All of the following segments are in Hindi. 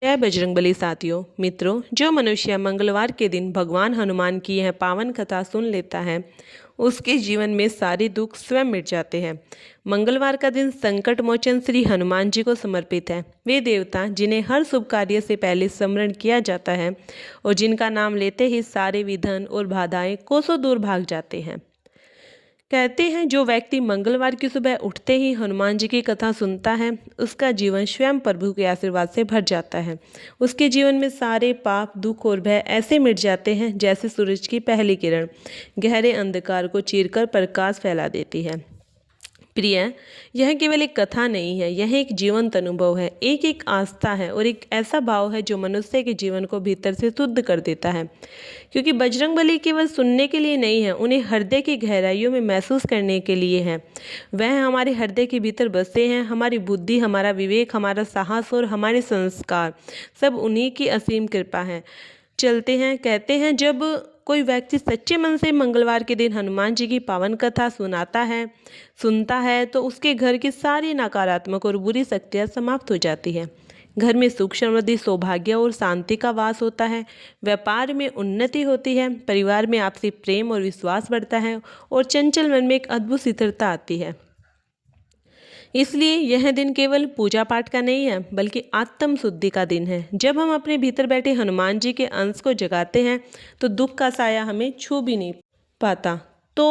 जय बजरंगबली साथियों मित्रों। जो मनुष्य मंगलवार के दिन भगवान हनुमान की यह पावन कथा सुन लेता है उसके जीवन में सारे दुख स्वयं मिट जाते हैं। मंगलवार का दिन संकट मोचन श्री हनुमान जी को समर्पित है। वे देवता जिन्हें हर शुभ कार्य से पहले स्मरण किया जाता है और जिनका नाम लेते ही सारे विघ्न और बाधाएं कोसों दूर भाग जाते हैं। कहते हैं जो व्यक्ति मंगलवार की सुबह उठते ही हनुमान जी की कथा सुनता है उसका जीवन स्वयं प्रभु के आशीर्वाद से भर जाता है। उसके जीवन में सारे पाप दुख और भय ऐसे मिट जाते हैं जैसे सूरज की पहली किरण गहरे अंधकार को चीरकर प्रकाश फैला देती है। प्रिय, यह केवल एक कथा नहीं है, यह एक जीवंत अनुभव है, एक आस्था है और एक ऐसा भाव है जो मनुष्य के जीवन को भीतर से शुद्ध कर देता है। क्योंकि बजरंगबली केवल सुनने के लिए नहीं है, उन्हें हृदय की गहराइयों में महसूस करने के लिए है। वह हमारे हृदय के भीतर बसे हैं। हमारी बुद्धि, हमारा विवेक, हमारा साहस और हमारे संस्कार सब उन्हीं की असीम कृपा है। चलते हैं। कहते हैं जब कोई व्यक्ति सच्चे मन से मंगलवार के दिन हनुमान जी की पावन कथा सुनता है तो उसके घर की सारी नकारात्मक और बुरी शक्तियाँ समाप्त हो जाती है। घर में सुख समृद्धि सौभाग्य और शांति का वास होता है। व्यापार में उन्नति होती है। परिवार में आपसी प्रेम और विश्वास बढ़ता है और चंचल मन में एक अद्भुत स्थिरता आती है। इसलिए यह दिन केवल पूजा पाठ का नहीं है बल्कि आत्म शुद्धि का दिन है। जब हम अपने भीतर बैठे हनुमान जी के अंश को जगाते हैं तो दुख का साया हमें छू भी नहीं पाता। तो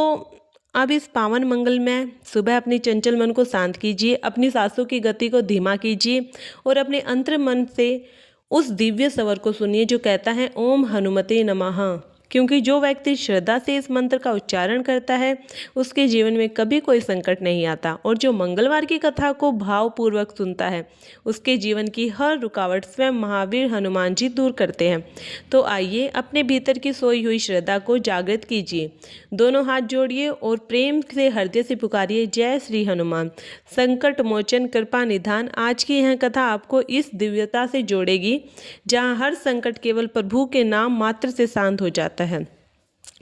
अब इस पावन मंगल में सुबह अपनी चंचल मन को शांत कीजिए, अपनी सांसों की गति को धीमा कीजिए और अपने अंतर मन से उस दिव्य स्वर को सुनिए जो कहता है ओम हनुमते नमः। क्योंकि जो व्यक्ति श्रद्धा से इस मंत्र का उच्चारण करता है उसके जीवन में कभी कोई संकट नहीं आता और जो मंगलवार की कथा को भावपूर्वक सुनता है उसके जीवन की हर रुकावट स्वयं महावीर हनुमान जी दूर करते हैं। तो आइए अपने भीतर की सोई हुई श्रद्धा को जागृत कीजिए, दोनों हाथ जोड़िए और प्रेम से हृदय से पुकारिए जय श्री हनुमान संकट मोचन कृपा निधान। आज की यह कथा आपको इस दिव्यता से जोड़ेगी जहाँ हर संकट केवल प्रभु के नाम मात्र से शांत हो जाता है।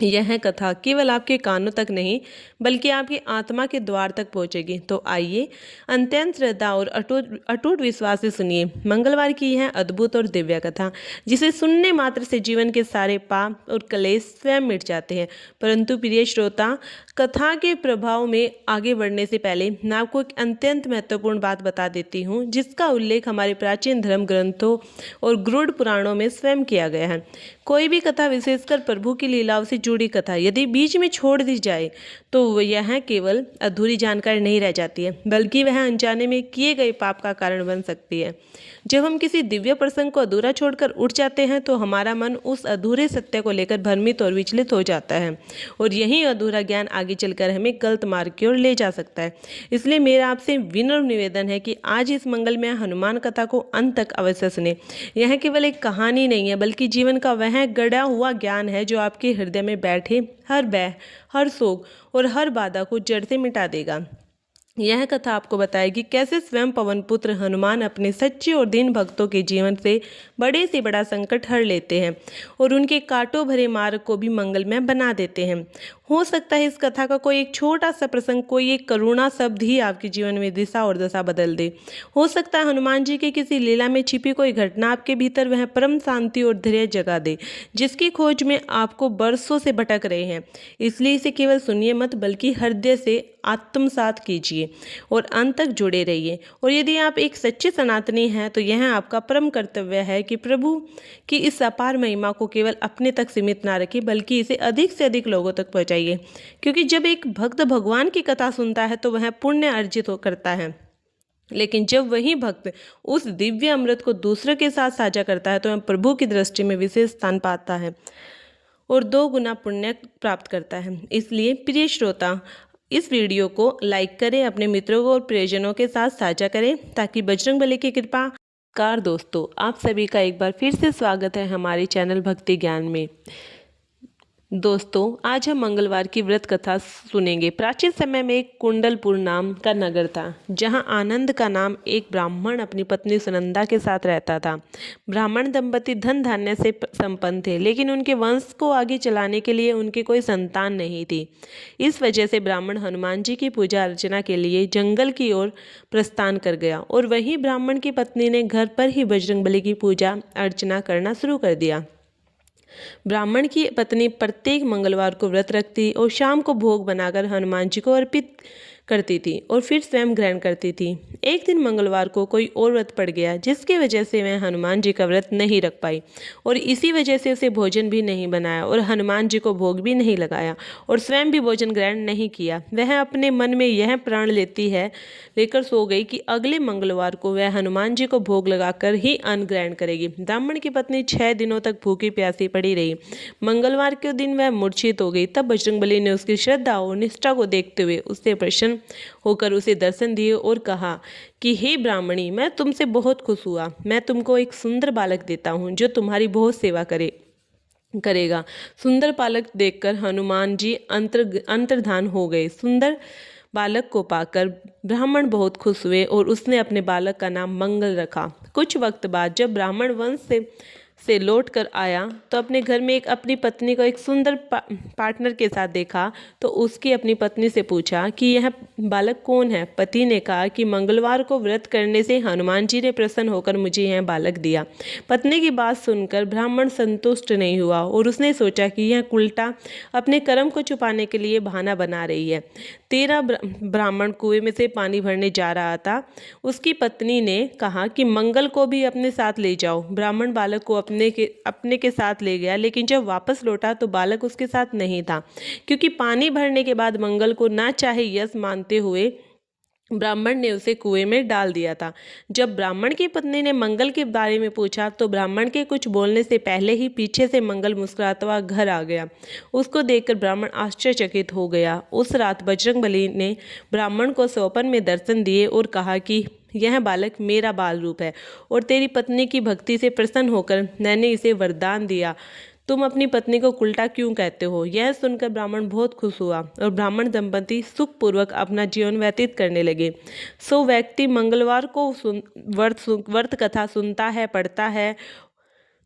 यह कथा केवल आपके कानों तक नहीं बल्कि आपकी आत्मा के द्वार तक पहुंचेगी। तो आइए अत्यंत श्रद्धा और अटूट विश्वास से सुनिए मंगलवार की यह अद्भुत और दिव्य कथा जिसे सुनने मात्र से जीवन के सारे पाप और क्लेश स्वयं मिट जाते हैं। परंतु प्रिय श्रोता, कथा के प्रभाव में आगे बढ़ने से पहले मैं आपको एक अत्यंत महत्वपूर्ण बात बता देती हूँ जिसका उल्लेख हमारे प्राचीन धर्म ग्रंथों और गरुड़ पुराणों में स्वयं किया गया है। कोई भी कथा, विशेषकर प्रभु की लीलाओं से जुड़ी कथा, यदि बीच में छोड़ दी जाए तो यह केवल अधूरी जानकारी नहीं रह जाती है बल्कि वह अनजाने में किए गए पाप का कारण बन सकती है। जब हम किसी दिव्य प्रसंग को अधूरा छोड़कर उठ जाते हैं तो हमारा मन उस अधूरे सत्य को लेकर भ्रमित और विचलित हो जाता है और यही अधूरा ज्ञान आगे चलकर हमें गलत मार्ग की ओर ले जा सकता है। इसलिए मेरा आपसे विनम्र निवेदन है कि आज इस मंगलमय हनुमान कथा को अंत तक अवश्य सुने। यह केवल एक कहानी नहीं है बल्कि जीवन का वह गढ़ा हुआ ज्ञान है जो आपके हृदय में बैठे हर भय, हर शोक और हर बाधा को जड़ से मिटा देगा। यह कथा आपको बताएगी कैसे स्वयं पवन पुत्र हनुमान अपने सच्चे और दीन भक्तों के जीवन से बड़े से बड़ा संकट हर लेते हैं और उनके कांटों भरे मार्ग को भी मंगलमय बना देते हैं। हो सकता है इस कथा का कोई एक छोटा सा प्रसंग, कोई एक करुणा शब्द ही आपके जीवन में दिशा और दशा बदल दे। हो सकता है हनुमान जी की किसी लीला में छिपी कोई घटना आपके भीतर वह परम शांति और धैर्य जगा दे जिसकी खोज में आपको बरसों से भटक रहे हैं। इसलिए इसे केवल सुनिए मत बल्कि हृदय से आत्मसात कीजिए और अंत तक जुड़े रहिए। और यदि आप एक सच्चे सनातनी हैं तो यह आपका परम कर्तव्य है कि प्रभु की इस अपार महिमा को केवल अपने तक सीमित ना रखें बल्कि इसे अधिक से अधिक लोगों तक पहुंचाइए। क्योंकि जब एक भक्त भगवान की कथा सुनता है तो वह पुण्य अर्जित करता है, लेकिन जब वही भक्त उस दिव्य अमृत को दूसरों के साथ साझा करता है तो वह प्रभु की दृष्टि में विशेष स्थान पाता है और 2 गुना पुण्य प्राप्त करता है। इसलिए प्रिय श्रोता, इस वीडियो को लाइक करें, अपने मित्रों और प्रियजनों के साथ साझा करें ताकि बजरंगबली की कृपा। कार दोस्तों, आप सभी का एक बार फिर से स्वागत है हमारे चैनल भक्ति ज्ञान में। दोस्तों, आज हम मंगलवार की व्रत कथा सुनेंगे। प्राचीन समय में एक कुंडलपुर नाम का नगर था, जहां आनंद का नाम एक ब्राह्मण अपनी पत्नी सुनंदा के साथ रहता था। ब्राह्मण दंपति धन धान्य से संपन्न थे, लेकिन उनके वंश को आगे चलाने के लिए उनकी कोई संतान नहीं थी। इस वजह से ब्राह्मण हनुमान जी की पूजा अर्चना के लिए जंगल की ओर प्रस्थान कर गया और वहीं ब्राह्मण की पत्नी ने घर पर ही बजरंगबली की पूजा अर्चना करना शुरू कर दिया। ब्राह्मण की पत्नी प्रत्येक मंगलवार को व्रत रखती और शाम को भोग बनाकर हनुमान जी को अर्पित करती थी और फिर स्वयं ग्रहण करती थी। एक दिन मंगलवार को कोई और व्रत पड़ गया, जिसकी वजह से वह हनुमान जी का व्रत नहीं रख पाई और इसी वजह से उसे भोजन भी नहीं बनाया और हनुमान जी को भोग भी नहीं लगाया और स्वयं भी भोजन ग्रहण नहीं किया। वह अपने मन में यह प्रण लेकर सो गई कि अगले मंगलवार को वह हनुमान जी को भोग लगाकर ही अन्न ग्रहण करेगी। ब्राह्मण की पत्नी 6 दिनों तक भूखी प्यासी पड़ी रही। मंगलवार के दिन वह मूर्छित हो गई। तब बजरंगबली ने उसकी श्रद्धा और निष्ठा को देखते हुए उससे प्रसन्न होकर उसे दर्शन दिए और कहा कि हे ब्राह्मणी, मैं तुमसे बहुत खुश हुआ। मैं तुमको एक सुंदर बालक देता हूँ जो तुम्हारी बहुत सेवा करेगा। सुंदर बालक देखकर हनुमान जी अंतर्धान हो गए। सुंदर बालक को पाकर ब्राह्मण बहुत खुश हुए और उसने अपने बालक का नाम मंगल रखा। कुछ वक्त बाद जब ब्राह्मण वंश से लौट कर आया तो अपने घर में अपनी पत्नी को एक सुंदर पार्टनर के साथ देखा तो उसकी अपनी पत्नी से पूछा कि यह बालक कौन है। पति ने कहा कि मंगलवार को व्रत करने से हनुमान जी ने प्रसन्न होकर मुझे यह बालक दिया। पत्नी की बात सुनकर ब्राह्मण संतुष्ट नहीं हुआ और उसने सोचा कि यह उल्टा अपने कर्म को छुपाने के लिए बहाना बना रही है। तेरा ब्राह्मण कुएं में से पानी भरने जा रहा था। उसकी पत्नी ने कहा कि मंगल को भी अपने साथ ले जाओ। ब्राह्मण बालक को अपने के साथ ले गया, लेकिन जब वापस लौटा तो बालक उसके साथ नहीं था, क्योंकि पानी भरने के बाद मंगल को ना चाहे यश मानते हुए ब्राह्मण ने उसे कुएं में डाल दिया था। जब ब्राह्मण की पत्नी ने मंगल के बारे में पूछा तो ब्राह्मण के कुछ बोलने से पहले ही पीछे से मंगल मुस्कुराता हुआ घर आ गया। उसको देखकर ब्राह्मण आश्चर्यचकित हो गया। उस रात बजरंगबली ने ब्राह्मण को स्वप्न में दर्शन दिए और कहा कि यह बालक मेरा बाल रूप है और तेरी पत्नी की भक्ति से प्रसन्न होकर मैंने इसे वरदान दिया। तुम अपनी पत्नी को उल्टा क्यों कहते हो? यह सुनकर ब्राह्मण बहुत खुश हुआ और ब्राह्मण दंपति सुखपूर्वक अपना जीवन व्यतीत करने लगे। सो व्यक्ति मंगलवार को व्रत कथा सुनता है, पढ़ता है,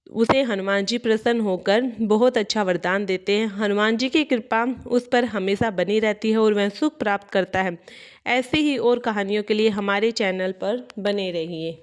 उसे हनुमान जी प्रसन्न होकर बहुत अच्छा वरदान देते हैं। हनुमान जी की कृपा उस पर हमेशा बनी रहती है और वह सुख प्राप्त करता है। ऐसी ही और कहानियों के लिए हमारे चैनल पर बने रहिए।